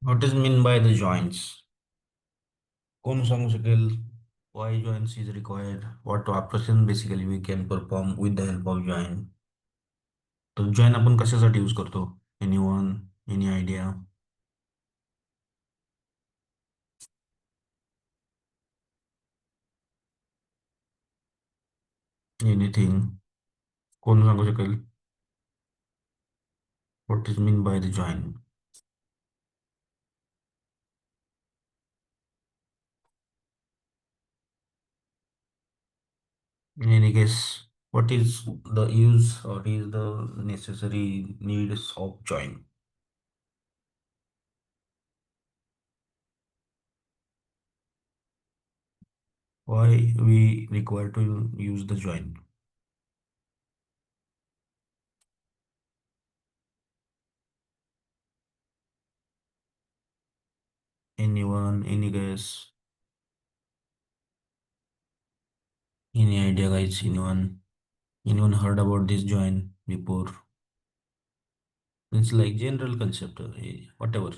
What is mean by the joints? कोण सांगू शकेल? Why joints is required? What operation basically we can perform with the help of join? तर join आपण कशासाठी use करतो? Anyone? Any idea? Anything? कोण सांगू शकेल? What is mean by the join? In any case, what is the use or is the necessary needs of join? Why we require to use the join? Anyone? Any guess? Any idea, guys? Anyone? Anyone heard about this join before? It's like general concept, whatever.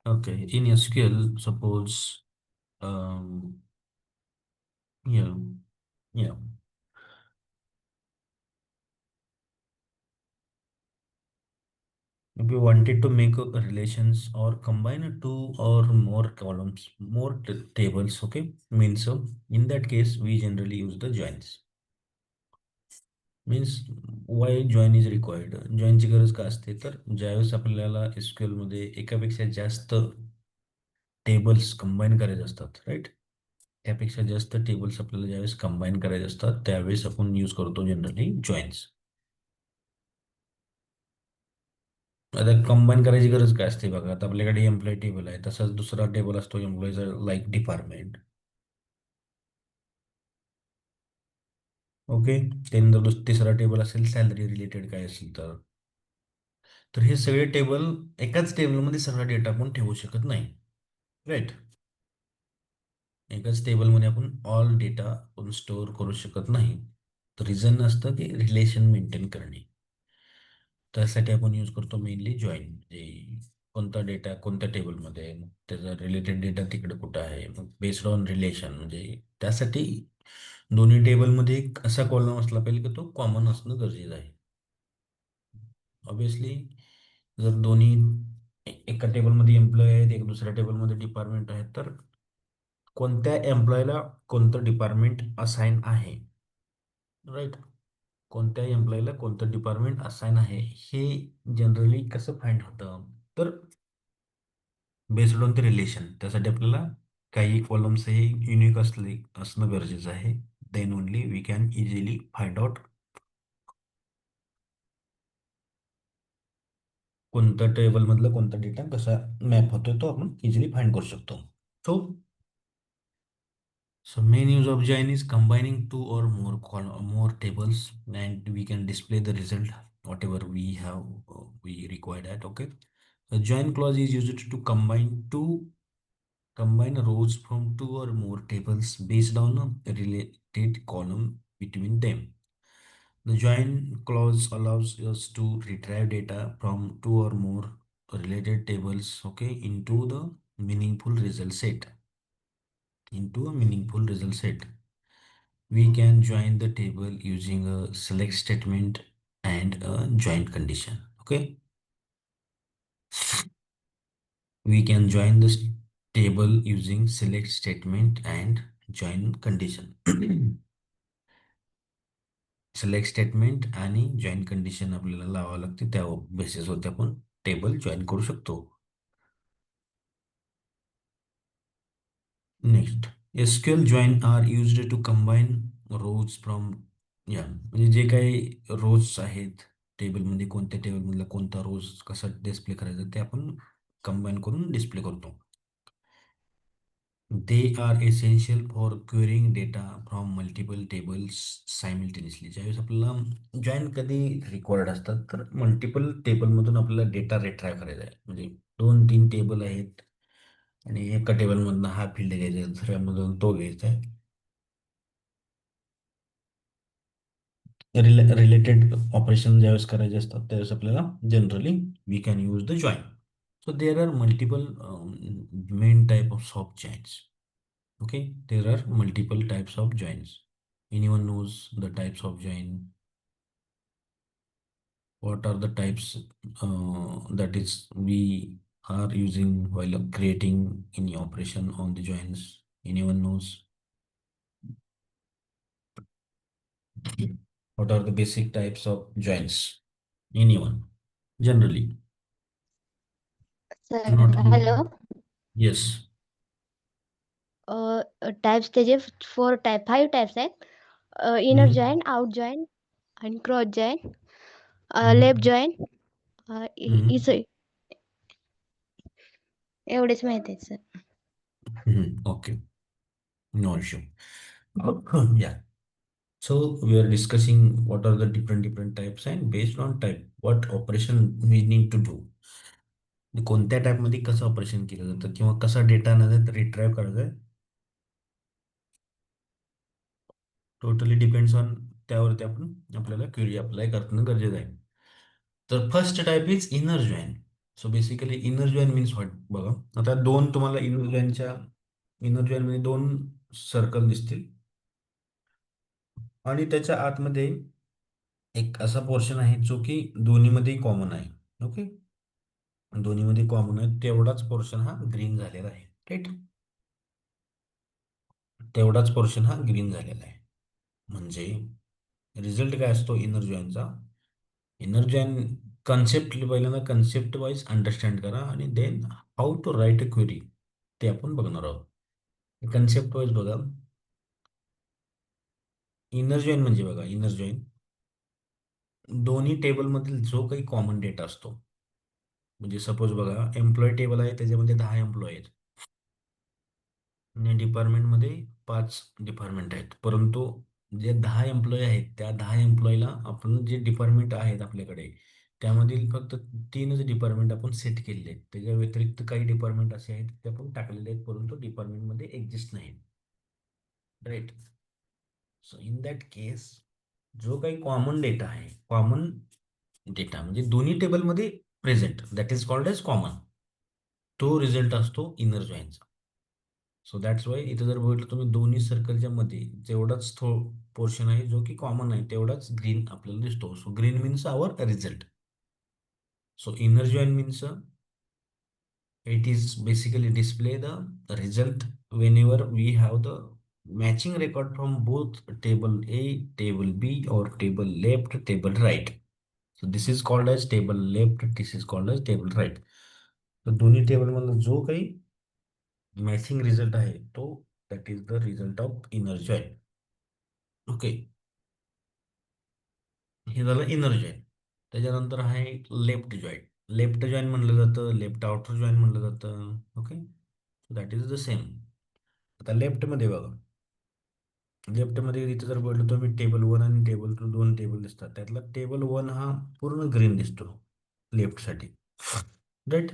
Okay, in SQL, suppose, um, yeah, yeah. If you wanted to make a relations or combine two or more columns, more tables, okay, means so in that case we generally use the joins. Means why join is required जॉईनची गरज का असते तर ज्यावेळेस आपल्याला SQL मध्ये एकापेक्षा जास्त टेबल्स कंबाईन करायचे असतात राईट त्यापेक्षा जास्त टेबल्स आपल्याला ज्यावेळेस कंबाईन करायचे असतात त्यावेळेस आपण यूज करतो जनरली जॉईन्स आता कंबाईन करायची गरज काय असते बघा आता आपल्याकडे एम्प्लॉय टेबल आहे तसाच दुसरा टेबल असतो एम्प्लॉईचा लाईक डिपार्टमेंट ओके त्यानंतर तिसरा टेबल असेल सॅलरी रिलेटेड काय असेल तर हे सगळे टेबल एकाच टेबलमध्ये सगळा डेटा आपण ठेवू शकत नाही राईट एकाच टेबलमध्ये आपण ऑल डेटा आपण स्टोअर करू शकत नाही तर रिझन असतं की रिलेशन मेंटेन करणे त्यासाठी आपण यूज करतो मेनली जॉईन म्हणजे कोणता डेटा कोणत्या टेबलमध्ये आहे मग त्याचा रिलेटेड डेटा तिकडे कुठं आहे मग बेस्ड ऑन रिलेशन म्हणजे त्यासाठी दोन्ही टेबलमध्ये एक असा कॉलम असला पाहिजे की तो कॉमन असणं गरजेचं आहे ऑब्विसली जर दोन्ही एका टेबलमध्ये एम्प्लॉय आहेत एक दुसऱ्या टेबलमध्ये डिपार्टमेंट आहेत तर कोणत्या एम्प्लॉयला कोणतं डिपार्टमेंट असाइन आहे राईट कोणत्या एम्प्लॉयला कोणतं डिपार्टमेंट असाइन आहे हे जनरली कसं फाइंड होतं तर बेस्ड ऑन द रिलेशन त्यासाठी आपल्याला काही कॉलम्स हे युनिक असणं गरजेचं आहे then only we can easily find out कोणत्या टेबलमधलं कोणता डेटा कसा मॅप होतोय तो आपण इझिली फाइंड करू शकतो so So main use of join is combining two or more more tables, and we can display the result whatever we have we required at. Okay, a join clause is used to combine rows from two or more tables based on a related column between them. The join clause allows us to retrieve data from two or more related tables, okay, meaningful result set into a meaningful result set. We can join the table using a select statement and a join condition. Okay, we can join this table using select statement and join condition. Select statement आणि join condition आपल्याला लावावं लागते त्या बेसिसवरती आपण table join करू शकतो next SQL join are used to combine rows from या म्हणजे जे काही रोज आहेत टेबलमध्ये कोणत्या टेबलमधला कोणता रोज कसा डिस्प्ले करायचा ते आपण कंबाईन करून डिस्प्ले करतो they are essential for quarrying data from multiple tables simultaneously ज्यावेळेस आपल्याला जॉईन कधी रिक्वायर्ड असतात तर मल्टिपल टेबलमधून आपल्याला डेटा रिट्राय करायचा आहे म्हणजे दोन तीन टेबल आहेत आणि एका टेबलमधनं हा फील्ड घ्यायचा आहे दुसऱ्यामधून तो घ्यायचा आहे रिलेटेड ऑपरेशन ज्यावेळेस करायचे असतात त्यावेळेस आपल्याला generally we can use the join. So there are multiple main type of joints. Okay, there are multiple types of joints. Anyone knows the types of join? What are the types that is we are using while creating any operation on the joints? Anyone knows? What are the basic types of joints? Anyone? Generally, not sir you. Hello. Yes. Types त्याचे 4 type 5 types आहेत. Inner Mm-hmm. Join, out join आणि cross join, left Mm-hmm. Join, Mm-hmm. इसं एवढेच माहिती आहेत sir. Mm-hmm. Okay, no issue. Yeah. So we are discussing what are the different types and based on type, what operation we need to do. कोणत्या type मध्ये कसं operation केलं जातं किंवा कसा डेटा रिट्राईव्ह करायचा टोटली डिपेंड्स ऑन त्यावरती आपण आपल्याला क्वेरी अप्लाय करणं गरजेचं आहे. तर first type is inner join. So basically inner join means what बघा. आता दोन तुम्हाला इनर जॉइन मध्ये दोन सर्कल दिसतील आणि त्याच्या आतमध्ये एक असा पोर्शन आहे जो की दोन्हीमध्ये कॉमन आहे. ओके, दोन्हीमध्ये कॉमन आहे तेवढाच पोर्शन हा ग्रीन झालेला आहे. राईट, तेवढाच पोर्शन हा ग्रीन झालेला आहे. म्हणजे रिझल्ट काय असतो इनर जॉईनचा? इनर जॉईन कन्सेप्ट पहिल्यांदा कन्सेप्ट वाईज अंडरस्टँड करा आणि then how to write a query ते आपण बघणार आहोत. कन्सेप्ट वाईज बघा. इनर जॉईन म्हणजे बघा, इनर जॉईन दोन्ही टेबलमधील जो काही कॉमन डेटा असतो. म्हणजे सपोज बघा एम्प्लॉय टेबल आहे त्याच्यामध्ये 10 एम्प्लॉय आहेत आणि डिपार्टमेंटमध्ये 5 डिपार्टमेंट आहेत. परंतु जे 10 एम्प्लॉय आहेत त्या 10 एम्प्लॉयला आपण जे डिपार्टमेंट आहेत आपल्याकडे त्यामधील फक्त 3च डिपार्टमेंट आपण सेट केलेले आहेत. त्याच्या व्यतिरिक्त काही डिपार्टमेंट असे आहेत ते आपण टाकलेले आहेत परंतु डिपार्टमेंटमध्ये एक्झिस्ट नाहीत. Right. So in that case जो काही कॉमन डेटा आहे, कॉमन डेटा म्हणजे दोन्ही टेबलमध्ये present, that is called as common, तो रिझल्ट असतो इनर जॉईनचा. सो दॅट्स वाय इथं जर बघितलं तुम्ही दोन्ही सर्कलच्या मध्ये जेवढाच पोर्शन आहे जो की कॉमन आहे तेवढाच ग्रीन आपल्याला दिसतो. So green means our result. So inner join means it is basically display the result whenever we have the matching record from both table A, table B or table left, table right. So this is called as table left, this is called as table right. तर दोन्ही table मधला जो काही matching result आहे तो that is the result of inner join. Okay, हे झालं inner join. त्याच्यानंतर आहे लेफ्ट जॉईन. लेफ्ट जॉईन म्हणलं जातं, लेफ्ट आउटर जॉईन म्हणलं जातं. Okay, that is the same. आता लेफ्टमध्ये बघा, लेफ्टमध्ये इथं जर बोललो तर मी टेबल 1 आणि टेबल 2 दोन टेबल दिसतात. त्यातला टेबल 1 हा पूर्ण ग्रीन दिसतो लेफ्टसाठी. राईट,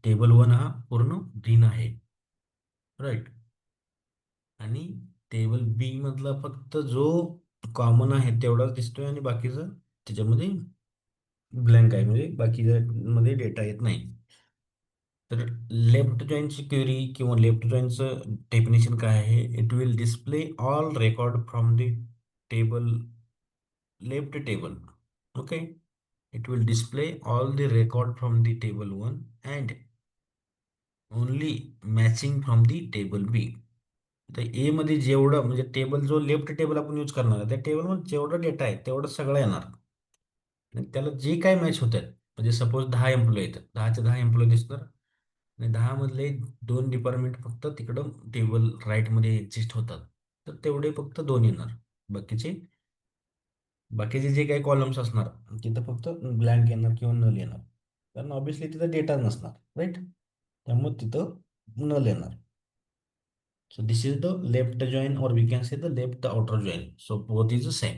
टेबल 1 हा पूर्ण ग्रीन आहे. राईट, आणि टेबल बी मधला फक्त जो कॉमन आहे तेवढाच दिसतोय आणि बाकीचं त्याच्यामध्ये ब्लँक आहे म्हणजे बाकीच्या मध्ये डेटा येत नाही. तर लेफ्ट जॉईनची क्वेरी किंवा लेफ्ट जॉईनचं डेफिनेशन काय आहे? It will display all record from the table left table. Okay, it will display all the record from the table 1 and only matching from the table B. तर ए मध्ये जेवढं म्हणजे table जो left table आपण use करणार आहे त्या टेबलमध्ये जेवढा डेटा आहे तेवढं सगळं येणार आणि त्याला जे काय मॅच होत आहेत म्हणजे सपोज 10 एम्प्लॉय आहेत, 10चे 10 एम्प्लॉय दिसणार आणि 10 मधले दोन डिपार्टमेंट फक्त तिकडं टेबल राईट मध्ये एक्झिस्ट होतात तर तेवढे फक्त दोन येणार. बाकीचे बाकीचे जे काही कॉलम्स असणार तिथं फक्त ब्लँक येणार किंवा नल येणार कारण ऑब्विसली तिथं डेटा नसणार. राईट, त्यामुळे तिथं नल येणार. So this is the left join और we can say the left outer join. So both is the same.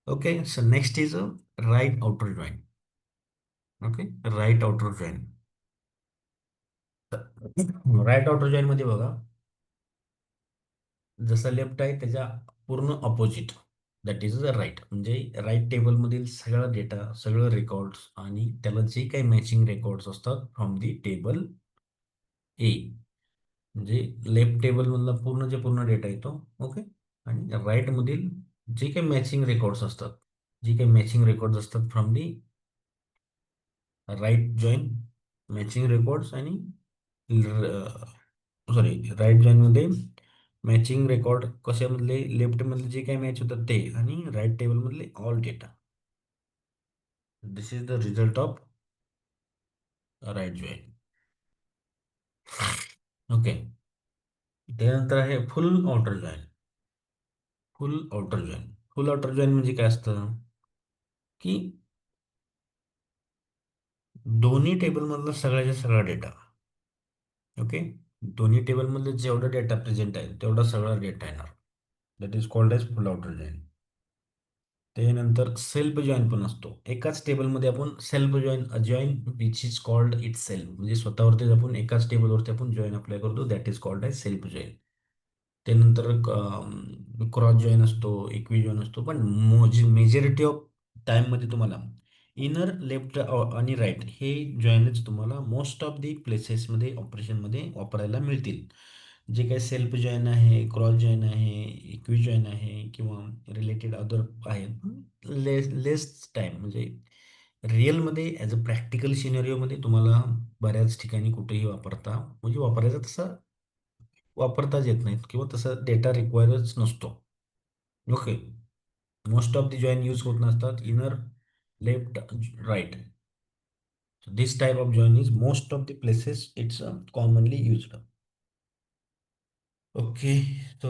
Okay, so next is right outer join. Okay, right outer join. Right outer join मध्ये बघा जसं left आहे त्याच्या पूर्ण opposite, that is the right. म्हणजे right टेबलमधील सगळा data, सगळं रेकॉर्ड्स आणि त्याला जे काही मॅचिंग रेकॉर्ड्स असतात फ्रॉम दी टेबल ए, म्हणजे लेफ्ट टेबलमधला पूर्ण डेटा येतो. ओके. आणि राईटमधील जे काही मॅचिंग रेकॉर्ड्स असतात, जे काही मॅचिंग रेकॉर्ड्स असतात from the right join matching records आणि सॉरी, राईट जॉईनमध्ये मॅचिंग रेकॉर्ड कशामधले, लेफ्टमधले जे काही मॅच होतात ते, आणि राईट टेबलमधले all data. This is the result of right join. Okay. त्यानंतर आहे full outer join. Full outer join. Full outer join म्हणजे काय असतं की दोन्ही टेबलमधला सगळ्याच्या सगळा डेटा. ओके. दोन्ही टेबलमधले जेवढा डेटा प्रेझेंट आहे तेवढा सगळा डेटा येणार. That is called as full outer join. त्यानंतर सेल्फ जॉईन पण असतो. एकाच टेबलमध्ये आपण self join, join which is called it self, म्हणजे स्वतःवरतीच आपण एकाच टेबलवरती आपण जॉईन अप्लाय करतो, that is called as self join. त्यानंतर क्रॉस जॉईन असतो, इक्वी जॉईन असतो, पण मेजॉरिटी ऑफ टाइममध्ये तुम्हाला इनर लेफ्ट आणि राईट हे जॉईनच तुम्हाला मोस्ट ऑफ दी प्लेसेसमध्ये ऑपरेशनमध्ये वापरायला मिळतील. जे काही सेल्फ जॉईन आहे, क्रॉस जॉईन आहे, इक्वी जॉईन आहे किंवा रिलेटेड अदर आहेत, लेस टाईम म्हणजे रिअलमध्ये ॲज अ प्रॅक्टिकल सिनेरिओमध्ये तुम्हाला बऱ्याच ठिकाणी कुठेही वापरता, म्हणजे वापरायचा तसा वापरताच येत नाहीत किंवा तसा डेटा रिक्वायरच नसतो. Okay. Most of the join use होत नसतात inner left right. This type of join is most of the places it's commonly used. Okay. तो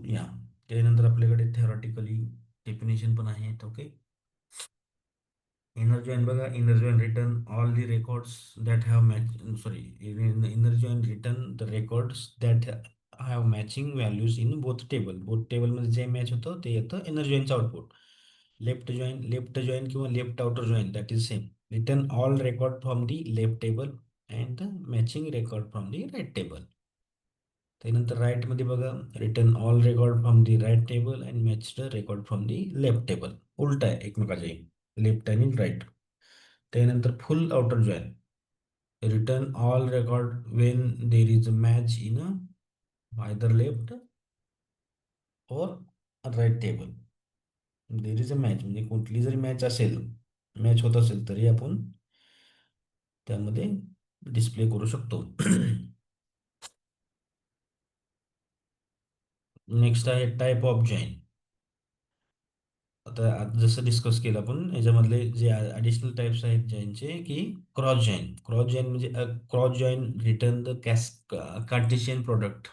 या त्यानंतर आपल्याकडे थेरॉटिकली डेफिनेशन पण आहेत. ओके. Inner join बघा, inner join return all the records that have match, sorry, in inner join return the records that have matching values in both table. both table मध्ये जे match होतं ते येतं inner joinचं output. Left join किंवा left outer join that is same. Return all record from the left table अँड द मॅचिंग रेकॉर्ड फ्रॉम दी राईट टेबल. त्यानंतर राईटमध्ये बघा, return all record from the right table and match the record from the left table. उलट आहे एकमेकाचे, लेफ्ट आणि राईट. त्यानंतर full outer join, return all record when there is a match in either left और right table. There is a match म्हणजे कुठली जरी match असेल, मॅच होत असेल तरी आपण त्यामध्ये डिस्प्ले करू शकतो. नेक्स्ट आहे टाईप ऑफ जॉईन. आता जसं डिस्कस केलं आपण याच्यामधले जे ॲडिशनल टाईप्स आहेत जॉईनचे, की क्रॉस जॉईन. क्रॉस जॉईन म्हणजे cross join return the Cartesian product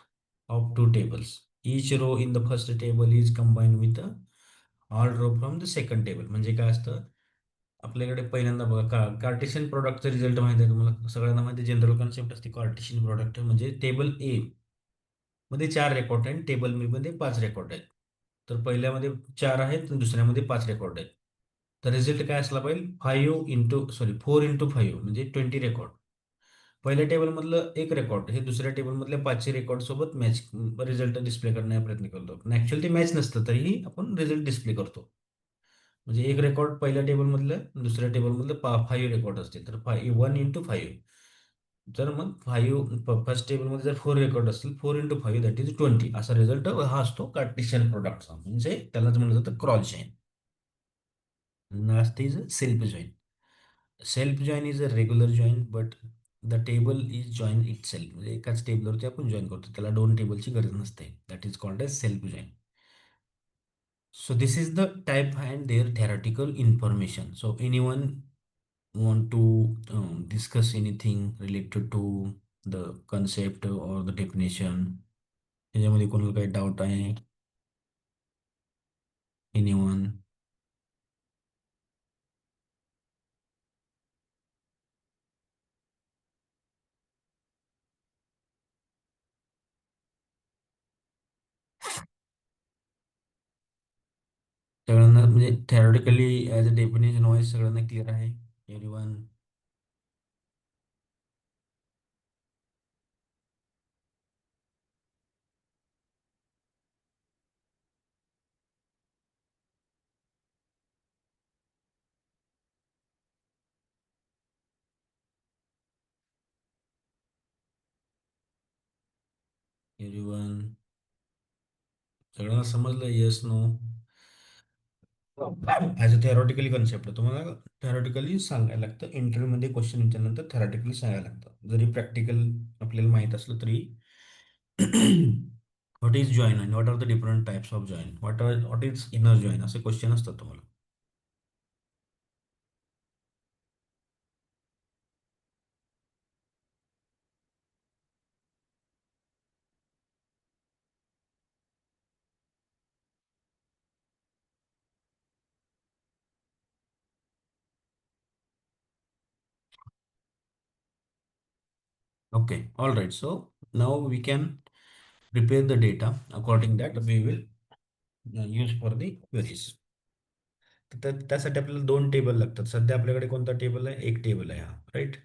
of two tables. Each row in the first table is combine with all row from the second table. म्हणजे काय असतं, आपल्याकडे पहिल्यांदा बघा कार्टेशियन प्रोडक्टचा रिझल्ट माहिती आहे तुम्हाला सगळ्यांना माहिती आहे. जनरल कन्सेप्ट असते कार्टेशियन प्रोडक्ट म्हणजे टेबल ए मध्ये 4 रेकॉर्ड आहेत, टेबल बी मध्ये 5 रेकॉर्ड आहेत. तर पहिल्यामध्ये 4 आहेत आणि दुसऱ्यामध्ये 5 रेकॉर्ड आहेत. तर रिझल्ट काय असला पाहिजे, 4 into 5 म्हणजे 20 रेकॉर्ड. पहिल्या टेबलमधलं एक रेकॉर्ड हे दुसऱ्या टेबलमधल्या 5 रेकॉर्ड सोबत मॅच रिझल्ट डिस्प्ले करण्याचा प्रयत्न करतो. ऍक्च्युअली ते मॅच नसतं तरीही आपण रिझल्ट डिस्प्ले करतो. म्हणजे एक रेकॉर्ड पहिल्या टेबलमधलं दुसऱ्या टेबलमधलं 5 रेकॉर्ड असतील तर 1 into 5. जर मग 5 फर्स्ट टेबलमध्ये जर 4 रेकॉर्ड असतील, 4 into 5 दॅट इज 20. असा रिझल्ट हा असतो कार्टेशियन प्रोडक्टचा, म्हणजे त्यालाच म्हणलं जातं cross join. Last is self join. Self join is a regular join but the table is join it self. म्हणजे एकाच टेबलवरती आपण जॉईन करतो, त्याला 2 टेबलची गरज नसते. That is called as self join. So this is the type and their theoretical information. So anyone want to discuss anything related to the concept or the definition? याच्यामध्ये कोणाला काही डाऊट आहे? एनीवन? सगळ्यांना म्हणजे theoretically as a definition wise सगळ्यांना clear आहे? Anyone? Everyone, सगळ्यांना समजलं? Yes, no? As a theoretically concept तुम्हाला थेरॉटिकली सांगायला लागतं. इंटरव्ह्यूमध्ये क्वेश्चन विचारल्यानंतर थेरॉटिकली सांगायला लागतं. जरी प्रॅक्टिकल आपल्याला माहीत असलं तरी व्हॉट इज जॉईन आणि what are the different types of join, what is inner join, असे क्वेश्चन असतात तुम्हाला. Okay, all right. So now we can prepare the data. According that we will use for the queries. तर त्यासाठी आपल्याला दोन table लागतात. सध्या आपल्याकडे कोणता टेबल आहे? एक टेबल आहे हा, right?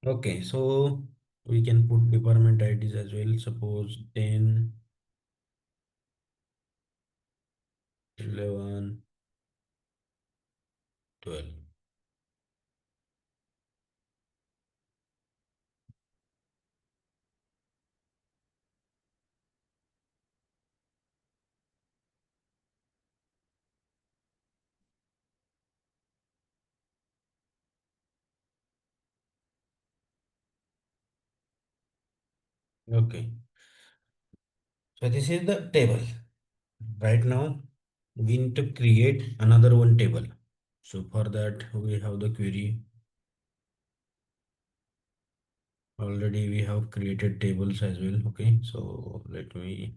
Okay, so we can put department IDs as well. Suppose 10, 11, 12. Okay, so this is the table. Right now, we need to create another one table. So for that, we have the query. Already we have created tables as well. Okay, so let me.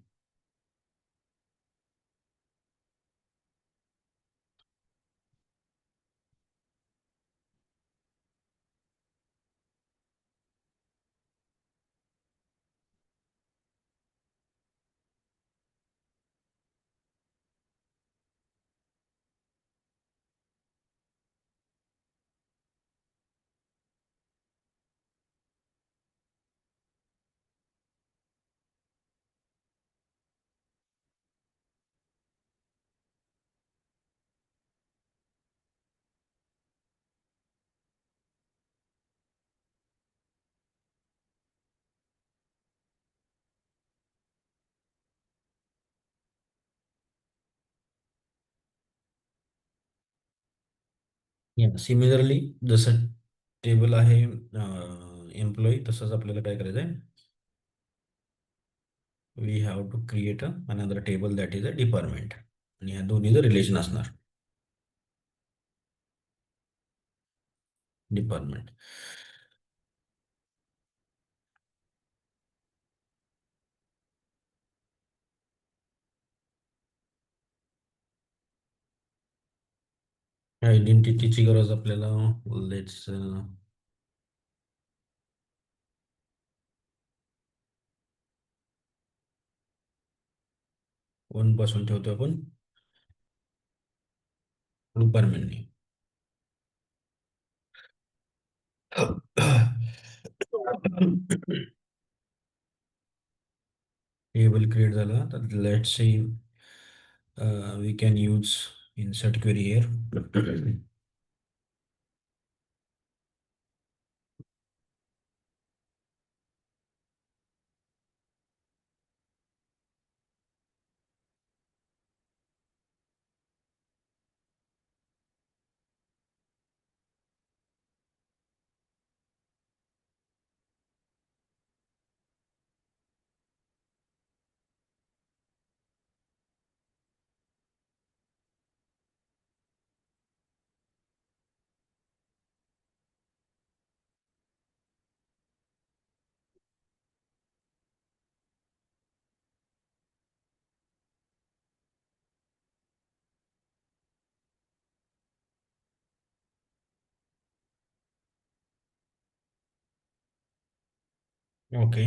Yeah, similarly जसं table आहे employee, तसंच आपल्याला काय करायचं आहे? We have to create another table that is a department, आणि ह्या दोन्हीचं relation असणार. डिपार्टमेंट. आयडेंटिटीची गरज आपल्याला. लेट्स वन पासून ठेवतो आपण डिपार्टमेंटने. टेबल क्रिएट झाला तर let's see we can use insert query here. Okay,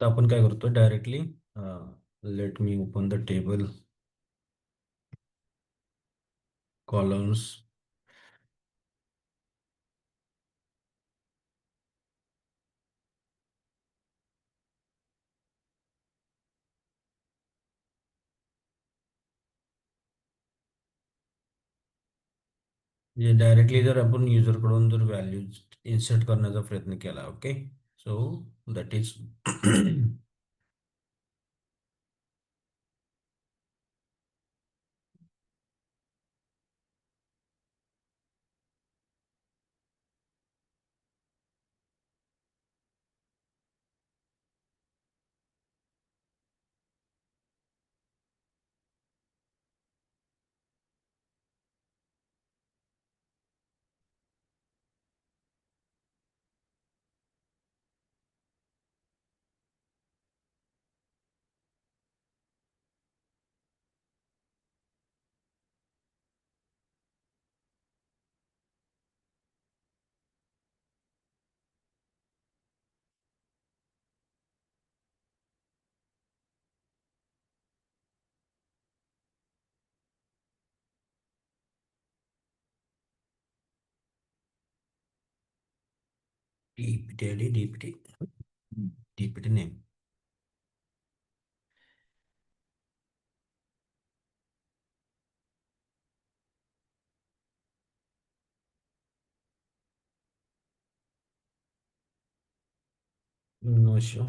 तर आपण काय करतो directly, let me open the table. Columns. म्हणजे डायरेक्टली जर आपण युजरकडून जर व्हॅल्यूज इन्सर्ट करण्याचा प्रयत्न केला, okay, so that is DPT ID, DPT, DPT name. No show.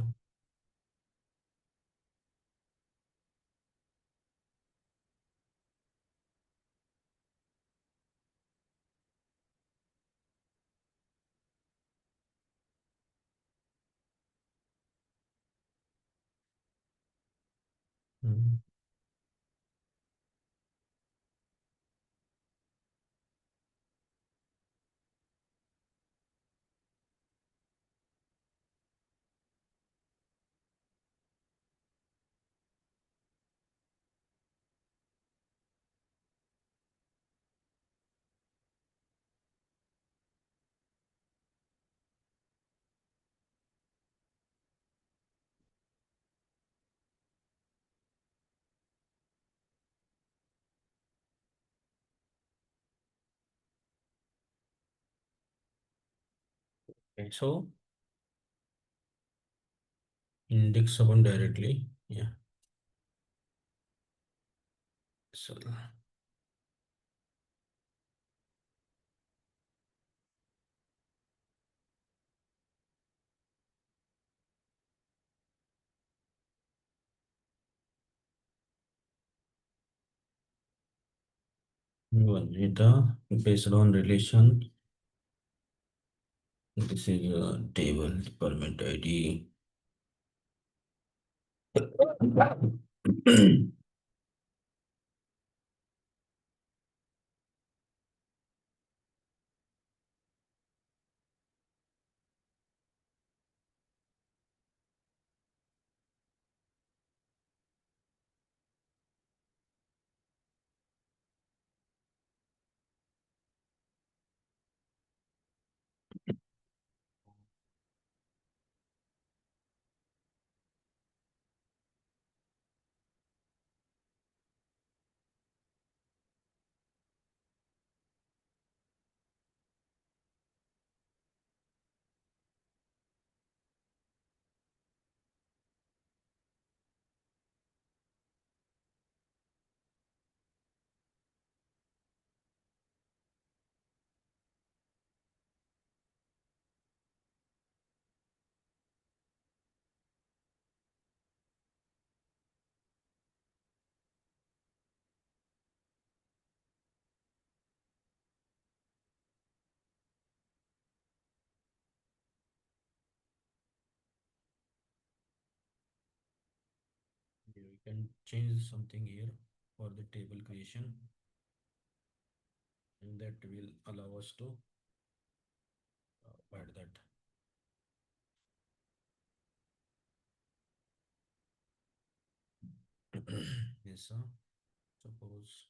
So index आपण डायरेक्टली, या, चला. Vanita, based on relation, this is a table, department ID. We can change something here for the table creation, and that will allow us to add that. Yes, sir. Suppose.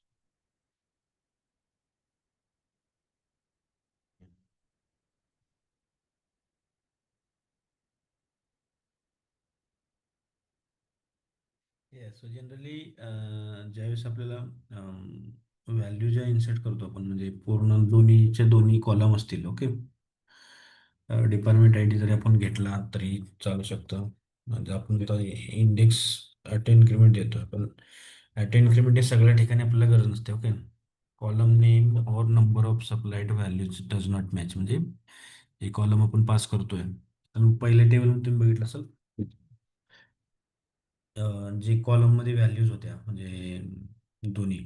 Yeah, so generally ज्यावेळेस आपल्याला value ज्या insert करतो आपण म्हणजे पूर्ण दोन्हीचे दोन्ही column असतील. ओके. डिपार्टमेंट आय डी जरी आपण घेतला तरी चालू शकतं. म्हणजे आपण तिथं इंडेक्स ॲट इन्क्रीमेंट देतो पण ॲट इन्क्रीमेंट हे सगळ्या ठिकाणी आपल्याला गरज नसते. Okay. Column name or number of supplied values does not match म्हणजे हे कॉलम आपण पास करतोय तर पहिल्या टेबल तुम्ही बघितलं असेल जे कॉलममध्ये व्हॅल्यूज होत्या म्हणजे दोन्ही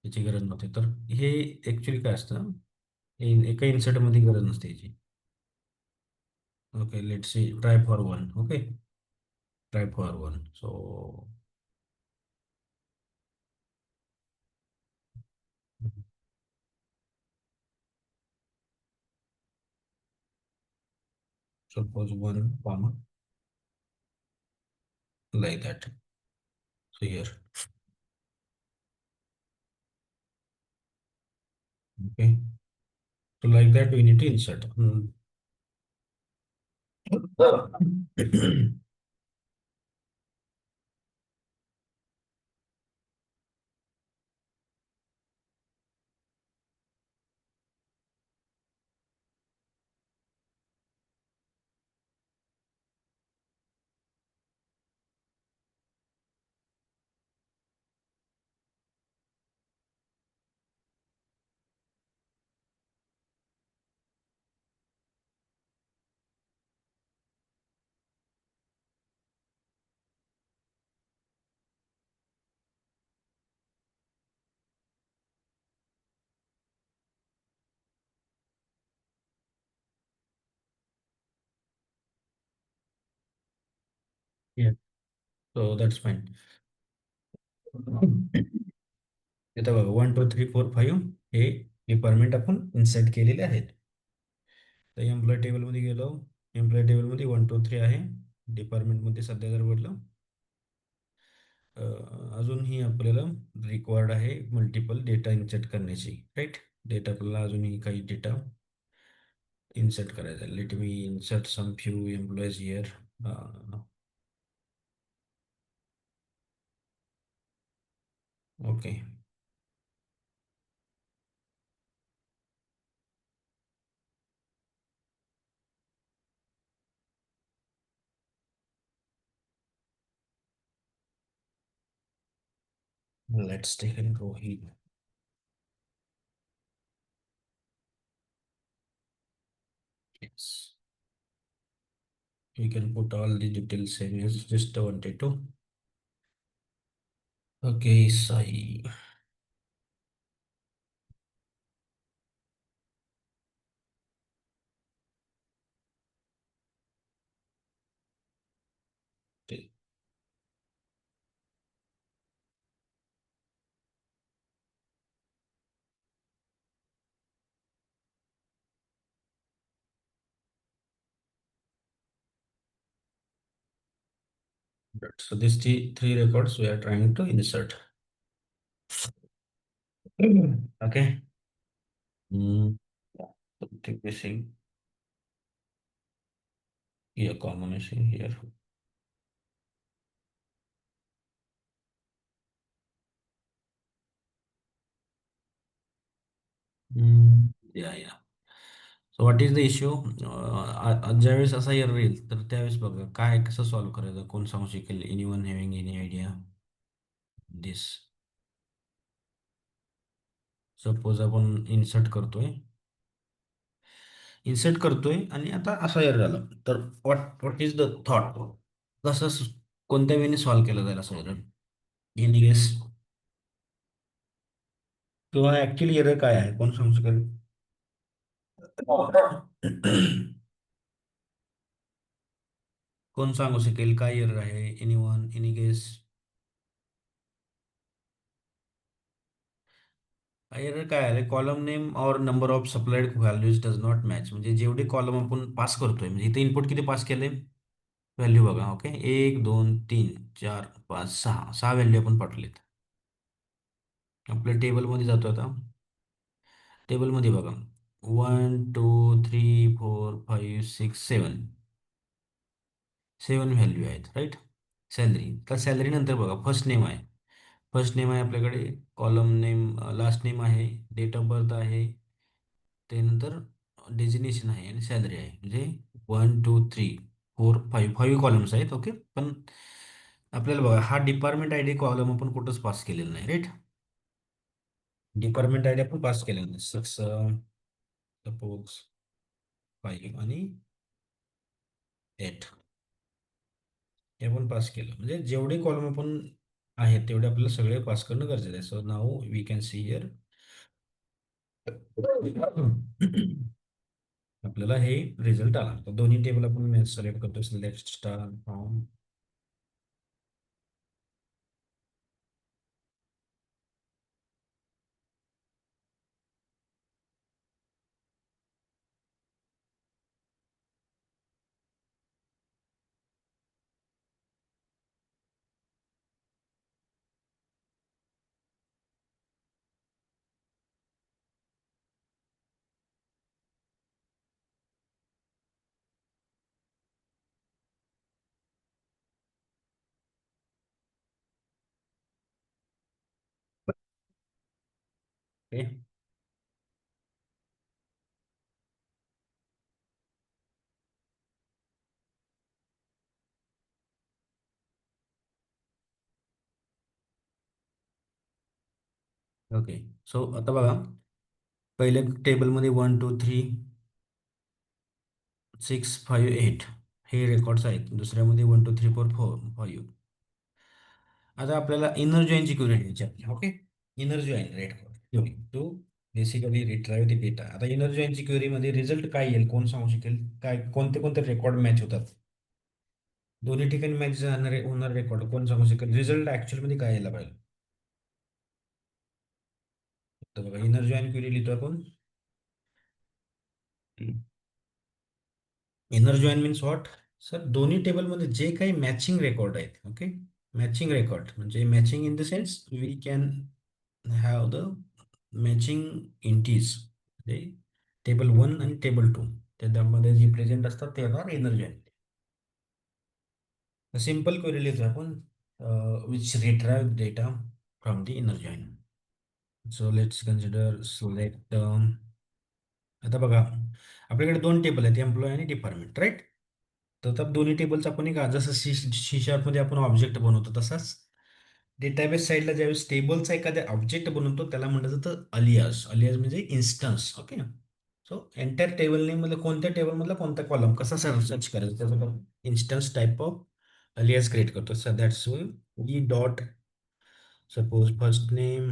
याची गरज नव्हती तर हे ॲक्च्युली काय असतं एका इन्सर्टमध्ये गरज नसते याची. Okay let's see try for one. Okay. Try for one so suppose one comma like that. So here. Okay. So like that we need to insert. Yeah. So that's fine. इथं बघा 1 2 3 4 5 हे department आपण insert केलेले आहेत. तर employ टेबलमध्ये गेलो. Employ टेबलमध्ये 1 2 3 आहे. डिपार्टमेंटमध्ये सध्या जर बदलं अजूनही आपल्याला रिक्वायर्ड आहे मल्टिपल डेटा इन्सर्ट करण्याची. राईट. डेटा आपल्याला अजूनही काही डेटा इन्सर्ट करायचा. Let me insert some few employees here. Okay. Let's take a Rohit. Yes. You can put all the details in. Yes, just wanted to. Okay, Sai. So these three records we are trying to insert. Okay. Mm, something missing. Here, combination here. Yeah, yeah. So what is the issue. ज्यावेळेस असा error येईल तर त्यावेळेस बघा काय कसं solve करायचं कोण सांगू शकेल. Anyone having any idea this. Suppose आपण इन्सर्ट करतोय आणि आता असा एरर झाला तर what what is the thought. कसं कोणत्या वेळेने सॉल्व्ह केलं जाईल असं एरर. एनी गेस किंवा ऍक्च्युली एरर काय आहे कोण सांगू शकेल. कोण सांगू शकेल काय एरर आहे. Anyone any guess. Error काय आहे column name or number of supplied values does not match म्हणजे जेवढे कॉलम आपण पास करतोय म्हणजे इथे इनपुट किती पास केले व्हॅल्यू बघा. ओके 1 2 3 4 5 6 व्हॅल्यू आपण पाठवलेत. आपल्या टेबलमध्ये जातो आता. टेबलमध्ये बघा 1 2 3 4 5 6 7 7 व्हॅल्यू आहेत. राईट. सॅलरी तर सॅलरी नंतर बघा फर्स्ट नेम आहे. फर्स्ट नेम आहे आपल्याकडे, कॉलम नेम, लास्ट नेम आहे, डेट ऑफ बर्थ आहे, त्यानंतर डेजिग्नेशन आहे आणि सॅलरी आहे. म्हणजे 1 2 3 4 5 कॉलम्स आहेत. ओके. पण आपल्याला बघा, हा डिपार्टमेंट आय डी कॉलम आपण कुठंच पास केलेला नाही, राईट. डिपार्टमेंट आय डी आपण पास केलेला नाही. 6 सपोज 5 आणि 8 हे आपण पास केलं. म्हणजे जेवढे कॉलम आपण आहेत तेवढे आपल्याला सगळे पास करणं गरजेचं आहे. So now we can see here आपल्याला हे रिझल्ट आला. तर दोन्ही टेबल आपण सिलेक्ट करतो. Select star form. Okay. Okay. So आता बघा, पहिल्या टेबलमध्ये 1 2 3 6 5 8 हे रेकॉर्ड्स आहेत. दुसऱ्यामध्ये 1 2 3 4 5. आता आपल्याला इनर जॉईनची क्वेरी द्यायची आहे. Okay. Inner join record to basically retrieve the data. आता इनर जॉईनची क्वेरीमध्ये रिझल्ट काय येईल, कोण सांगू शकेल? काय कोणते कोणते रेकॉर्ड मॅच होतात? दोन्ही ठिकाणी मॅच जाणारे होणार रेकॉर्ड कोण सांगू शकेल? रिझल्ट ऍक्च्युअल मध्ये काय यायला पाहिजे? तर बघा, इनर जॉईन क्वेरी लिहितो आपण. Inner join means what? Sir, दोन्ही टेबलमध्ये जे काही मॅचिंग रेकॉर्ड आहेत. ओके. मॅचिंग रेकॉर्ड म्हणजे matching in the sense we can have the matching entities. म्हणजे टेबल 1 आणि टेबल 2 त्यामध्ये जे प्रेझेंट असतात ते येणार इनर जॉईन. सिंपल क्वेरी लिहितो आपण, which retrieve data from the inner join. So let's consider select. आता बघा, आपल्याकडे दोन टेबल आहेत, एम्प्लॉय आणि डिपार्टमेंट, राईट. तर त्या दोन्ही टेबलचं आपण एक जसं सी शार्पमध्ये आपण ऑब्जेक्ट बनवतो तसाच डेटाबेस साईडला ज्यावेळेस टेबलचा एखादा ऑब्जेक्ट बनवतो त्याला म्हटलं जातं अलियास. अलियास म्हणजे instance. Okay. So entire table name मध्ये कोणत्या टेबलमधला कोणता कॉलम कसा सर्च करायचा त्याचा instance type of alias create करतो. So that's E dot suppose first name,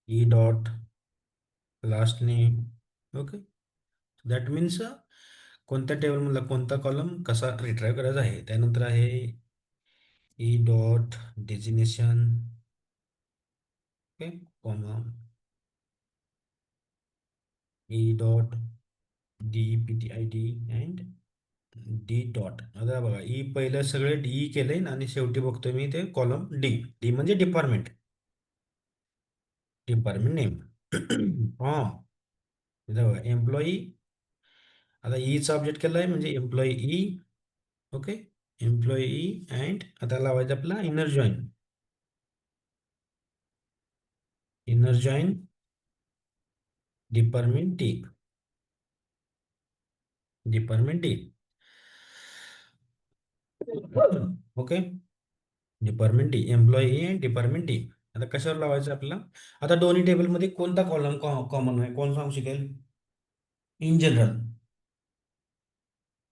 E dot last name. Okay. That means कोणत्या टेबलमधला कोणता कॉलम कसा रिट्राईव्ह करायचा आहे. त्यानंतर आहे E dot designation. Okay. Comma E dot DPT ID and D dot. आता बघा, ई पहिलं सगळे डी केलंय आणि शेवटी बघतोय मी ते कॉलम डी. डी म्हणजे डिपार्टमेंट. Department name. फॉर्म. इथं बघा एम्प्लॉई. आता ईचा ऑब्जेक्ट केलाय म्हणजे employee E. Okay. Employee E and आता लावायचं आपला inner join. Inner join department D. Department D. Okay. Department D, employee आणि डिपार्टमेंट डी. आता कशावर लावायचं आपल्याला? आता दोन्ही टेबलमध्ये कोणता कॉलम कॉमन आहे, कोण सांगू शकेल? इन जनरल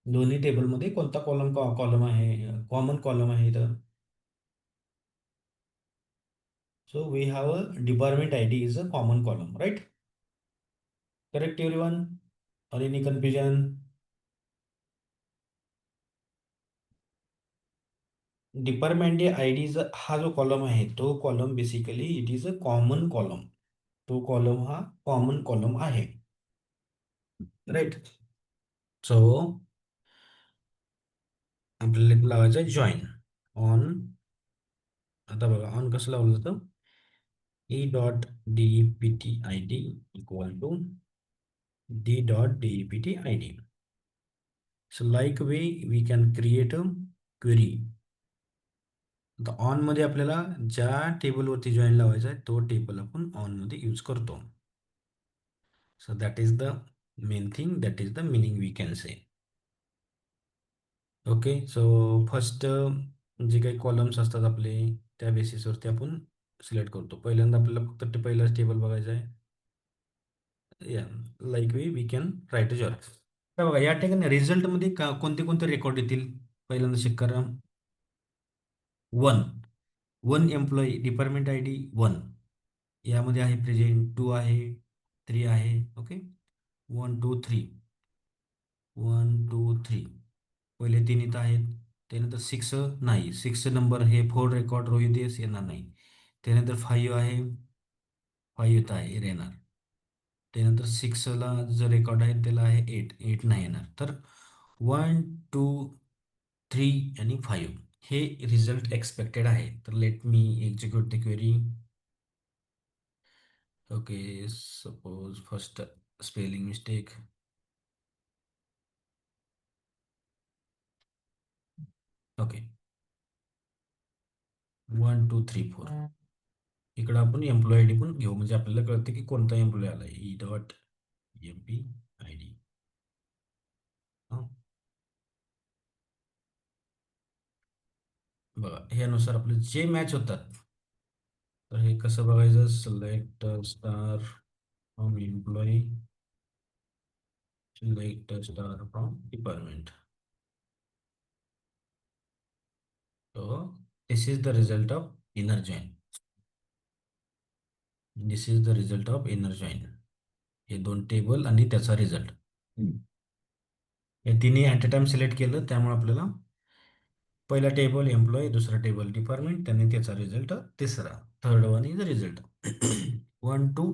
दोन्ही टेबलमध्ये कोणता कॉलम कॉलम आहे, कॉमन कॉलम आहे इथं? So we have a department I D is a common column, right. Correct everyone? और any confusion? Department I D हा जो कॉलम आहे तो column basically it is a common column. तो column हा कॉमन कॉलम आहे, राईट. सो आपल्याला इथं लावायचं आहे जॉईन ऑन. आता बघा ऑन कसं लावलं जातं? E dot DPT ID equal to D dot DPT ID. So like we can create a query. आता ऑन मध्ये आपल्याला ज्या टेबलवरती जॉईन लावायचा आहे तो टेबल आपण ऑन मध्ये यूज करतो. So that is the main thing, that is the meaning we can say. Okay, so first जे काही कॉलम्स असतात आपले त्या बेसिसवरती आपण सिलेक्ट करतो. पहिल्यांदा आपल्याला फक्त पहिलाच टेबल बघायचा आहे. या like we can write a job. बघा या ठिकाणी रिझल्टमध्ये कोणते कोणते रेकॉर्ड येतील पहिल्यांदा चेक करा. One, one employee department I D one यामध्ये आहे प्रेझेंट, टू आहे, थ्री आहे. Okay, one two three, one two three पहिले तीन इथं आहेत. त्यानंतर सिक्स नाही, सिक्स नंबर हे फोर रेकॉर्ड रोहित देस येणार नाही. त्यानंतर फाईव्ह आहे, फाईव्ह इथं आहे येणार. त्यानंतर सिक्सला जो रेकॉर्ड आहे त्याला आहे एट, एट नाही येणार. तर वन टू थ्री आणि फाईव्ह हे रिझल्ट एक्सपेक्टेड आहे. तर let me execute the query. Okay, suppose first spelling mistake. Okay, one two three four इकडं आपण एम्प्लॉय आय डी पण घेऊ म्हणजे आपल्याला कळते की कोणता एम्प्लॉय आला. E dot M P I D. बघा ह्यानुसार आपले जे मॅच होतात. तर हे कसं बघायचं, select star from employee, select star from department. So this is the result of inner join. This is the result of inner join. हे दोन टेबल आणि त्याचा रिझल्ट हे तिन्ही ॲट अ टाइम सिलेक्ट केलं त्यामुळे आपल्याला पहिला टेबल एम्प्लॉय, दुसरा टेबल डिपार्टमेंट, त्यांनी त्याचा रिझल्ट तिसरा, third one is the result. One two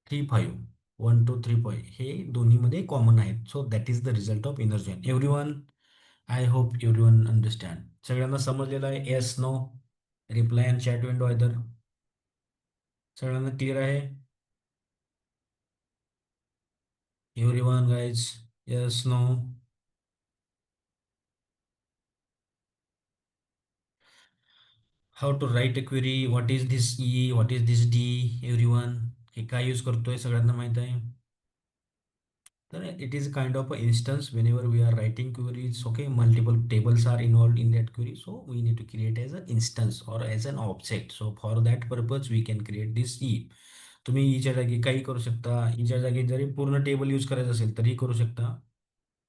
three five, one two three five हे दोन्हीमध्ये कॉमन आहेत. So that is the result of inner join. Everyone, I hope everyone understand. सगळ्यांना समजलेलं आहे? Yes, no, reply and chat window either. सगळ्यांना clear आहे? Everyone guys, yes, no. How to write a query, what is this E, what is this D. Every one हे काय use करतोय सगळ्यांना माहित आहे. तर it is kind of a instance whenever we are writing queries. Okay, multiple tables are involved in that query, so we need to create as an instance or as an object. So for that purpose we can create this e. तुम्ही ईच्या जागी काही करू शकता. ईच्या जागी जरी पूर्ण टेबल यूज करायचं असेल तरी करू शकता.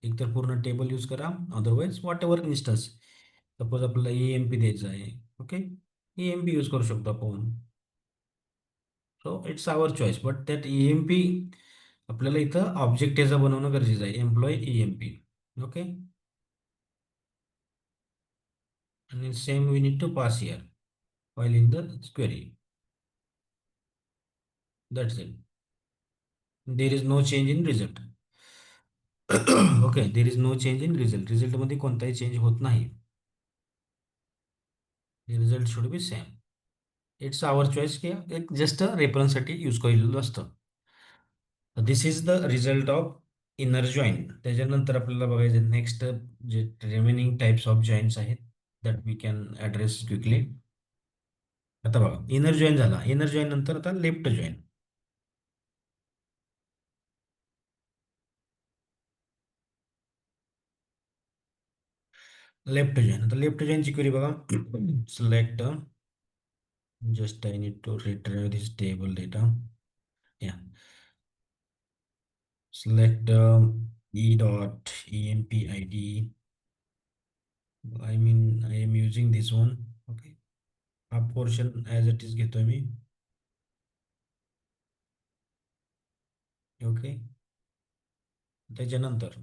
एकतर पूर्ण टेबल यूज करा, otherwise whatever instance. Suppose आपल्याला ई एम पी द्यायचं आहे. Okay, E M P use करू शकतो आपण. So it's our choice, but त्यात ई एम पी आपल्याला इथं ऑब्जेक्ट याचा बनवणं गरजेचं आहे, employee E M P. Okay, आणि same we need to pass here while in the query. That's it. There is no change in result. Okay, there is no change in result. रिझल्टमध्ये कोणताही change होत नाही. Result should be same. It's our choice की एक just रेफरन्ससाठी use केलेलं असतं. This is the result of inner join. त्याच्यानंतर आपल्याला बघायचं नेक्स्ट जे रिमेनिंग टाइप्स ऑफ जॉईन्स आहेत that we can address quickly. आता बघा इनर जॉईन झाला. इनर जॉईन नंतर आता लेफ्ट जॉईन. लेफ्ट जॉईन, आता लेफ्ट जॉईनची क्वेरी बघा. Select, just I need to retrieve this table data. Yeah, select e dot emp id. I mean I am using this one. Okay, हा portion as it is घेतोय मी. Okay, त्याच्यानंतर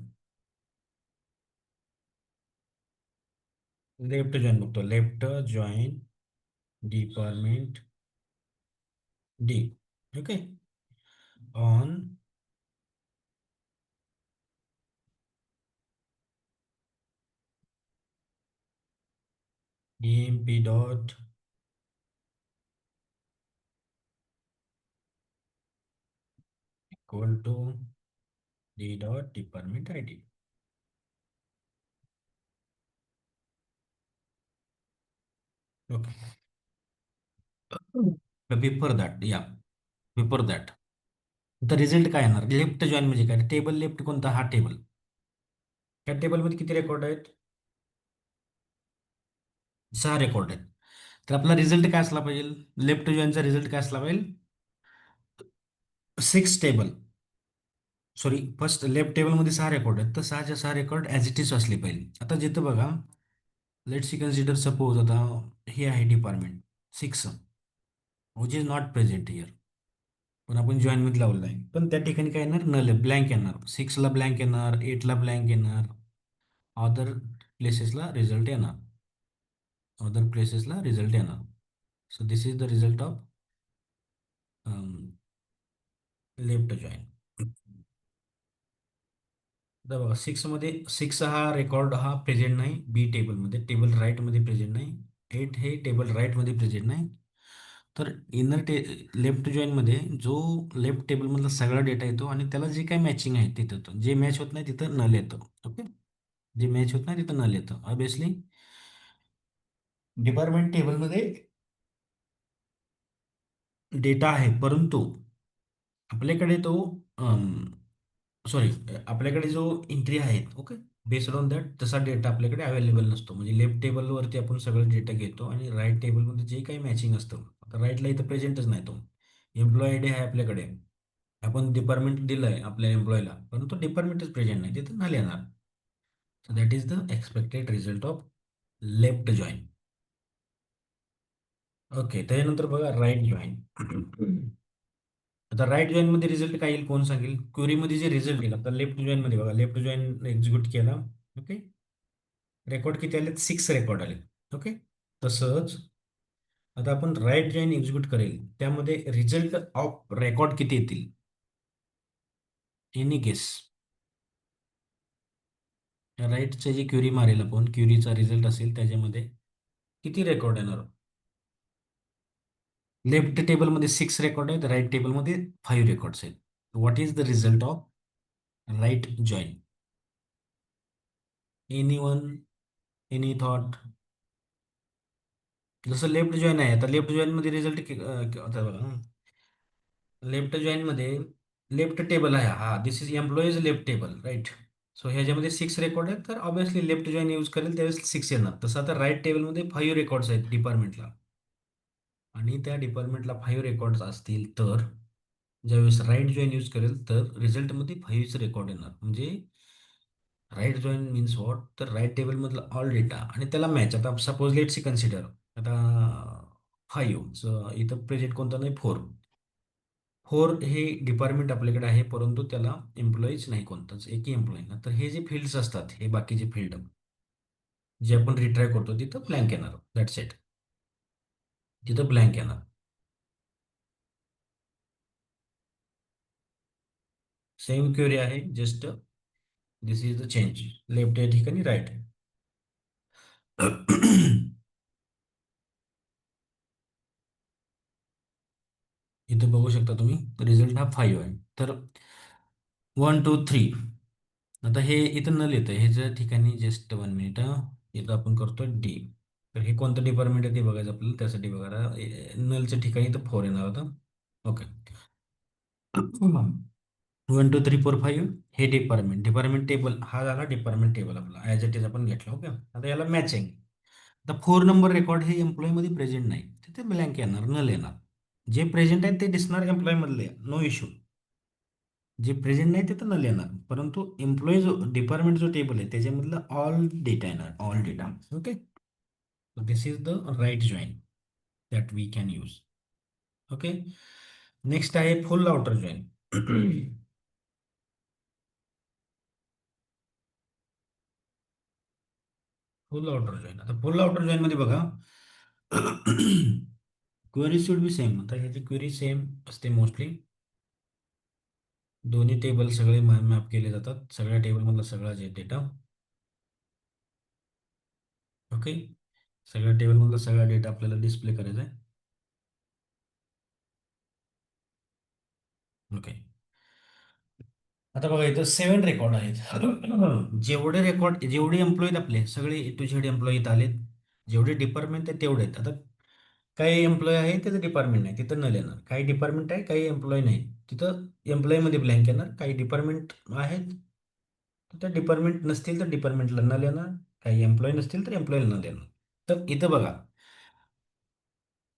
left join बघतो. Left join department D. Okay, on emp dot equal to d dot department id. . Okay. Before that, या, before that, तर result काय येणार? Left join म्हणजे काय? टेबल लेफ्ट कोणता? हा टेबल. त्या टेबलमध्ये किती रेकॉर्ड आहेत? 6 रेकॉर्ड आहेत. तर आपला रिझल्ट काय असला पाहिजे? लेफ्ट जॉईनचा रिझल्ट काय असला पाहिजे? 6 टेबल, सॉरी, फर्स्ट लेफ्ट टेबलमध्ये 6 रेकॉर्ड आहेत, तर 6च्या 6 रेकॉर्ड ॲज इट इज असले पाहिजे. आता जिथं बघा, लेट्स सी कन्सिडर सपोज आता हे आहे department 6, which is not present here, पण आपण जॉईन मध्ये लावलेलं आहे. पण त्या ठिकाणी काय येणार? नल ब्लँक येणार. 6ला ब्लँक येणार, 8ला ब्लँक येणार, अदर प्लेसेसला रिझल्ट येणार, अदर प्लेसेसला रिझल्ट येणार. So this is the result of left join. आता बघा, सिक्समध्ये 6 हा रेकॉर्ड हा प्रेझेंट नाही बी टेबलमध्ये, टेबल राईटमध्ये प्रेझेंट नाही. 8 हे टेबल राईटमध्ये प्रेझेंट नाही. तर लेफ्ट जॉईनमध्ये जो लेफ्ट टेबलमधला सगळा डेटा येतो आणि त्याला जे काही मॅचिंग आहे तिथं येतो, जे मॅच होत नाही तिथं नल येतं. ओके, जे मॅच होत नाही तिथं नल येतं. ऑब्विसली डिपार्टमेंट टेबलमध्ये डेटा आहे, परंतु आपल्याकडे तो सॉरी, आपल्याकडे जो एंट्री आहेत, ओके, बेस्ड ऑन दॅट तसा डेटा आपल्याकडे अवेलेबल नसतो. म्हणजे लेफ्ट टेबलवरती आपण सगळं डेटा घेतो आणि राईट टेबलमध्ये जे काही मॅचिंग असतं, आता राईटला इथं प्रेझेंटच नाही तो. एम्प्लॉय आय डी आहे आपल्याकडे, आपण डिपार्टमेंट दिलं आहे आपल्या एम्प्लॉयला, परंतु डिपार्टमेंटच प्रेझेंट नाही, तिथं नाल येणार. So that is the expected result of left join. Okay, त्याच्यानंतर बघा राईट जॉईन. आता राईट जॉईन मध्ये रिझल्ट काय येईल? कोण सांगेल? क्वेरीमध्ये जे रिझल्ट येईल, आता लेफ्ट जॉईन मध्ये बघा, लेफ्ट जॉईन एक्झिक्यूट केला, ओके, रेकॉर्ड किती आले? 6 रेकॉर्ड आले. ओके, तसंच आता आपण राईट जॉईन एक्झिक्यूट करेल, त्यामध्ये रिझल्ट ऑफ रेकॉर्ड किती येतील? Any guess? राईटचे जी क्युरी मारेल आपण, क्युरीचा रिझल्ट असेल त्याच्यामध्ये किती रेकॉर्ड येणार? लेफ्ट टेबलमध्ये 6 रेकॉर्ड आहेत, राईट टेबलमध्ये 5 रेकॉर्ड्स आहेत. What is the result of right join? Anyone, any thought? जसं लेफ्ट जॉईन आहे, आता लेफ्ट जॉईन मध्ये रिझल्ट आता बघा, लेफ्ट जॉईन मध्ये लेफ्ट टेबल आहे, हा, this is employees left table, right. So ह्याच्यामध्ये 6 रेकॉर्ड आहेत, तर ऑब्विसली लेफ्ट जॉईन यूज करेल त्यावेळेस 6 येणार. तसं आता राईट टेबलमध्ये 5 रेकॉर्ड्स आहेत डिपार्टमेंटला, आणि त्या डिपार्टमेंटला 5 रेकॉर्ड्स असतील, तर ज्यावेळेस राईट जॉईन यूज करेल तर रिझल्टमध्ये 5च रेकॉर्ड येणार. म्हणजे राईट जॉईन मीन्स वॉट? तर राईट टेबलमधला ऑल डेटा आणि त्याला मॅच. आता सपोज लेट्स कन्सिडर आता 5 इथं प्रेझेंट कोणता नाही, 4 हे डिपार्टमेंट आपल्याकडे आहे, परंतु त्याला एम्प्लॉईज नाही, कोणताच एकही एम्प्लॉई नाही. तर हे जे फील्ड्स असतात, हे बाकीचे फील्ड जे आपण रिट्राय करतो तिथं ब्लँक येणार. दॅट्स इट, तिथं ब्लँक येणार. सेम क्वेरी आहे, just this is the change. Left या ठिकाणी राईट आहे. इथे बघू शकता तुम्ही, रिझल्ट हा 5 आहे. तर 1 2 3, आता हे इथं न लिहितं ह्याच्या ठिकाणी जस्ट 1 मिनिट, इथं आपण करतो डी. तर हे कोणतं डिपार्टमेंट आहे ते बघायचं आपल्याला, त्यासाठी बघा नलच्या ठिकाणी इथं 4 येणार होता. ओके, 1 2 3 4 5 हे डिपार्टमेंट, डिपार्टमेंट टेबल हा झाला डिपार्टमेंट टेबल आपला ॲज इट इज आपण घेतला. ओके, आता याला मॅचिंग. आता 4 नंबर रेकॉर्ड हे एम्प्लॉयमध्ये प्रेझेंट नाही, तिथे ब्लँक येणार, नल येणार. जे प्रेझेंट आहे ते दिसणार एम्प्लॉयमधले, नो इश्यू. जे प्रेझेंट नाही ते तर नल येणार, परंतु एम्प्लॉई जो डिपार्टमेंट जो टेबल आहे त्याच्यामधलं ऑल डेटा येणार, all data. Okay, this is the right join that we can use. Okay, next आहे full outer join. Full outer join, आता फुल आउटर जॉईन मध्ये बघा, क्वेरी शुड बी सेम. आता ह्याची क्वेरी सेम असते mostly. दोन्ही table सगळे map केले जातात, सगळ्या टेबलमधला सगळा जे डेटा. ओके, सगळ्या टेबलमधला सगळा डेटा आपल्याला डिस्प्ले करायचा आहे. ओके, आता बघा इथं 7 रेकॉर्ड आहेत. जेवढे रेकॉर्ड, जेवढे एम्प्लॉईज आपले सगळे A to Z एम्प्लॉई आलेत. जेवढे डिपार्टमेंट आहे तेवढे आहेत. आता काही एम्प्लॉय आहे त्याचं डिपार्टमेंट नाही, तिथं नल येणार. काही डिपार्टमेंट आहे, काही एम्प्लॉय नाही, तिथं एम्प्लॉयमध्ये ब्लँक येणार. काही डिपार्टमेंट आहेत, तर डिपार्टमेंट नसतील तर डिपार्टमेंटला नल येणार. काही एम्प्लॉय नसतील तर एम्प्लॉयला नल येणार. तर इथं बघा,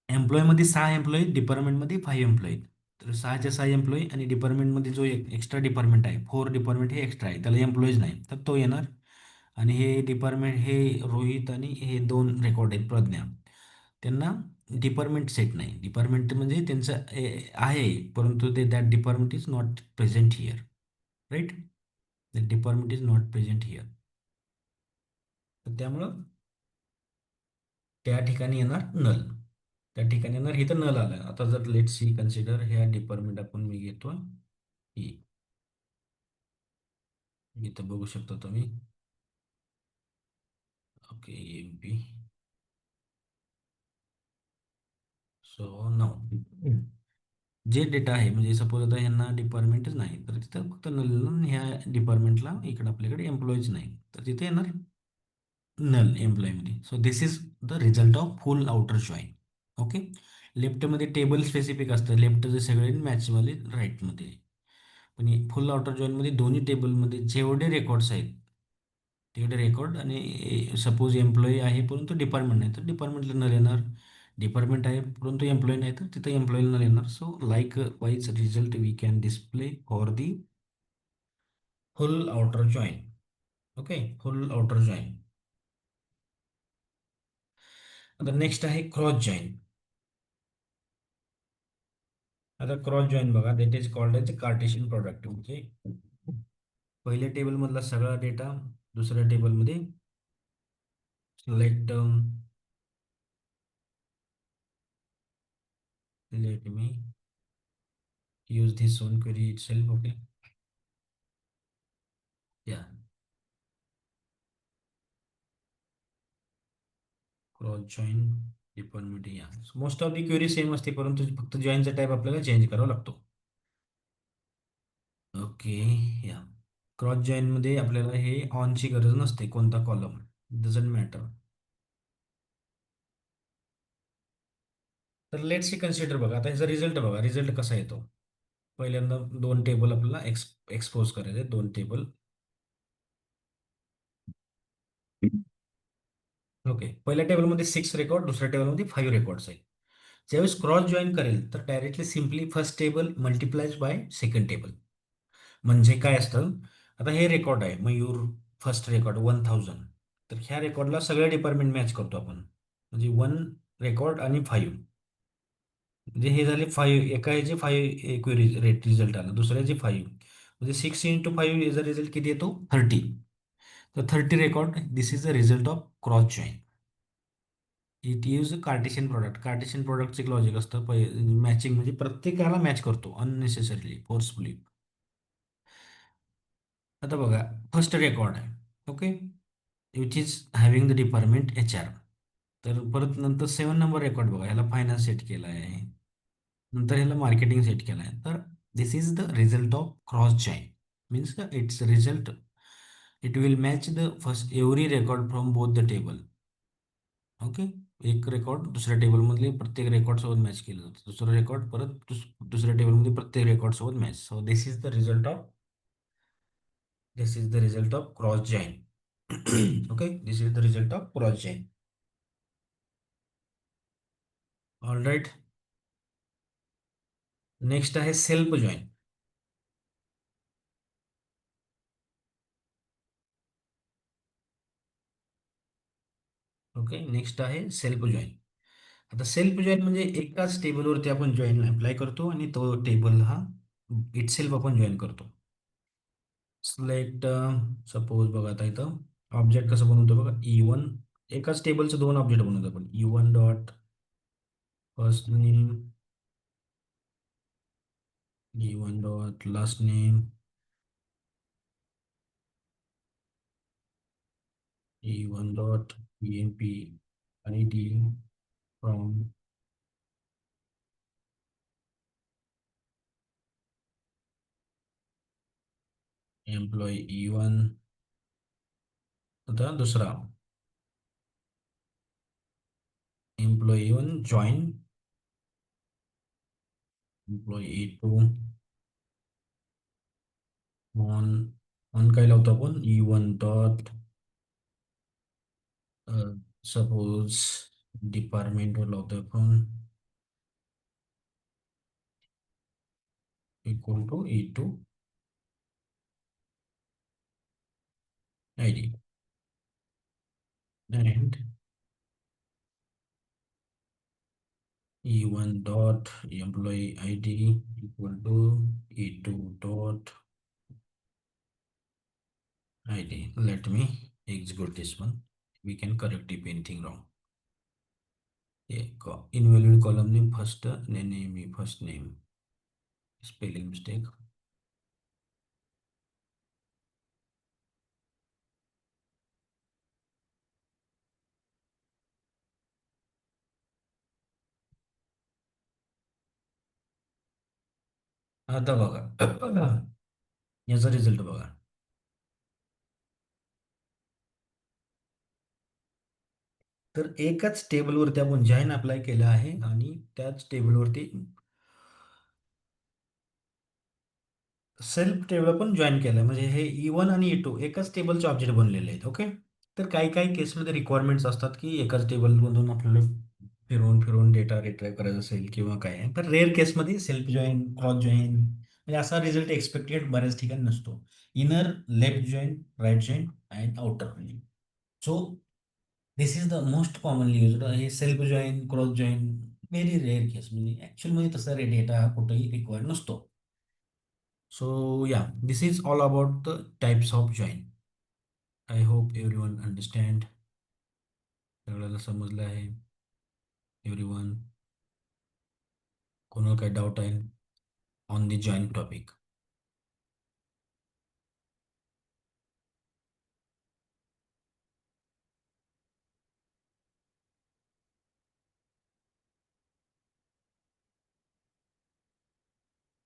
एम्प्लॉयमध्ये 6 एम्प्लॉई, डिपार्टमेंटमध्ये 5 एम्प्लॉई. तर 6च्या 6 एम्प्लॉई आणि डिपार्टमेंटमध्ये जो एक एक्स्ट्रा डिपार्टमेंट आहे, 4 डिपार्टमेंट हे एक्स्ट्रा आहे, त्याला एम्प्लॉईज नाही, तर तो येणार. आणि हे डिपार्टमेंट, हे रोहित आणि हे 2 रेकॉर्ड आहेत प्रज्ञा, त्यांना डिपार्टमेंट सेट नाही. डिपार्टमेंट म्हणजे त्यांचं आहे, परंतु ते that department is not present here. Right. That department is not present here. तर त्यामुळं त्या ठिकाणी येणार नल. त्या ठिकाणी येणार, इथं नल आलं. आता जर लेट सी कन्सिडर ह्या डिपार्टमेंट आपण मी घेतो ही, इथं बघू शकता तुम्ही. Okay, M P. सो नाव जे डेटा आहे, म्हणजे सपोज आता यांना डिपार्टमेंटच नाही, तर तिथं फक्त नल. ह्या डिपार्टमेंटला इकडे आपल्याकडे एम्प्लॉईज नाही, तर तिथे येणार नल एम्प्लॉयमध्ये. So this is the result of full outer join. Okay. लेफ्टमध्ये टेबल स्पेसिफिक असतं, लेफ्टचे सगळे मॅचवाले राईटमध्ये. पण फुल आउटर जॉईनमध्ये दोन्ही टेबलमध्ये जेवढे रेकॉर्ड्स आहेत तेवढे रेकॉर्ड. आणि सपोज एम्प्लॉई आहे परंतु डिपार्टमेंट नाही, तर डिपार्टमेंटला नल येणार. डिपार्टमेंट आहे परंतु एम्प्लॉई नाही, तर तिथं एम्प्लॉईला नल येणार. So likewise result we can display for the full outer join. Okay, full outer join. आता नेक्स्ट आहे क्रॉस जॉईन. आता क्रॉस जॉईन बघा, that is called as Cartesian product. म्हणजे पहिल्या टेबलमधला सगळा डेटा दुसऱ्या टेबलमध्ये select. Let me use this one query itself. Okay. Yeah. Cross join department या. Most of the query same असते, परंतु फक्त जॉईनचा टाईप आपल्याला चेंज करावा लागतो. ओके. या क्रॉस जॉईन मध्ये आपल्याला हे ऑनची गरज नसते, कोणता कॉलम डझंट मॅटर. तर लेट्स सी कन्सिडर बघा, आता ह्याचा रिझल्ट बघा, रिझल्ट कसा येतो. पहिल्यांदा 2 टेबल आपल्याला एक्सपोज करायचे, 2 टेबल. ओके, पहिल्या टेबलमध्ये 6 रेकॉर्ड, दुसऱ्या टेबलमध्ये 5 रेकॉर्ड्स आहेत. ज्यावेळेस क्रॉस जॉईन करेल तर directly simply first table मल्टिप्लाइज by second table. म्हणजे काय असतं, आता हे रेकॉर्ड आहे मयूर, फर्स्ट रेकॉर्ड 1000. तर ह्या रेकॉर्डला सगळे डिपार्टमेंट मॅच करतो आपण, म्हणजे 1 रेकॉर्ड आणि 5. म्हणजे हे झाले 5, एका ह्याचे 5 क्वेरी रेट रिझल्ट आला, दुसऱ्याचे 5. म्हणजे 6 × 5 याचा रिझल्ट किती येतो, 30. तर 30 record, this is the result of cross join. It use Cartesian product. Cartesian प्रोडक्टचं एक लॉजिक असतं, मॅचिंग म्हणजे प्रत्येकाला मॅच करतो अननेसेसरीली, फोर्सफुली. आता बघा, फर्स्ट रेकॉर्ड आहे. Okay, which is having the department HR. तर परत नंतर 7 नंबर रेकॉर्ड बघा, ह्याला फायनान्स सेट केला आहे, नंतर ह्याला मार्केटिंग सेट केला आहे. तर this is the result of cross join. Means it's result, it will match the first every record from both the table. Okay. एक रेकॉर्ड दुसऱ्या टेबलमधले प्रत्येक रेकॉर्ड सोबत मॅच केलं जातं, दुसरं रेकॉर्ड परत दुसऱ्या टेबलमध्ये प्रत्येक रेकॉर्ड सोबत match. So this is the result of cross join. Okay, this is the result of cross join. All right. Next आहे सेल्फ जॉईन. ओके, नेक्स्ट आहे सेल्फ जॉईन. आता सेल्फ जॉईन म्हणजे एकाच टेबलवरती आपण जॉईन अप्लाय करतो आणि तो टेबल हा इटसेल्फ आपण जॉईन करतो. सिलेक्ट, सपोज बघा, आता इथं ऑब्जेक्ट कसं बनवतो बघा, E1. एकाच टेबलचं 2 ऑब्जेक्ट बनवतो आपण. E1 dot first name, E1 dot last name, E1 dot EMP आणि डी फ्रॉम एम्प्लॉई E1. आता दुसरा employee 1 join employee 2 on on काय लावतो आपण E1 डॉट सपोज डिपार्टमेंट वर लावतो आपण equal to E2 ID and E1 dot employee ID equal to E2 dot ID. Let me execute this one. We can correct if anything wrong. Invalid column name first name first name spelling mistake. आता बघा याचा result बघा. तर एकाच टेबलवरती आपण join apply केलं आहे आणि त्याच टेबलवरती सेल्फ टेबल पण जॉईन केलं म्हणजे हे E1 आणि E2 एकाच टेबलचे ऑब्जेक्ट बनलेले आहेत. ओके. तर काही काही केसमध्ये रिक्वायरमेंट्स असतात की एकाच टेबलमधून आपल्याला फिरवून फिरवून डेटा रिट्राईव्ह करायचा असेल किंवा काय आहे. तर रेअर केसमध्ये सेल्फ जॉईन क्रॉस जॉईन म्हणजे असा रिझल्ट एक्सपेक्टेड बऱ्याच ठिकाणी नसतो. Inner left join right join and outer join. So this is the most commonly used हे self join cross join very rare case म्हणजे ॲक्च्युअलमध्ये तसा डेटा कुठेही रिक्वायर्ड नसतो. So yeah, this is all about the types of join. I hope everyone understand. सगळ्याला समजलं आहे. Everyone कोणाला काही डाऊट आहे ऑन द जॉइन टॉपिक.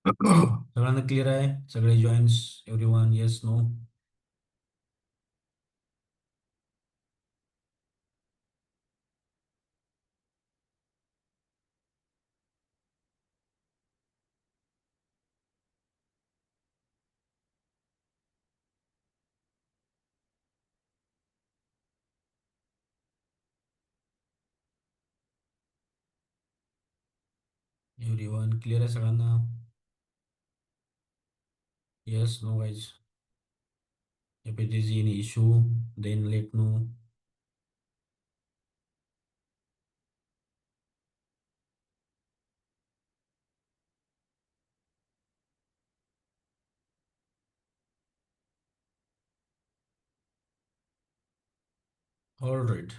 सगळ्यांना क्लिअर आहे सगळे joins everyone yes no. Everyone clear आहे सगळ्यांना yes no guys. If it is any issue then let know. All right.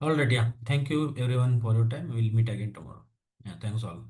All right, yeah. Thank you everyone for your time. We'll meet again tomorrow. Yeah, thanks all.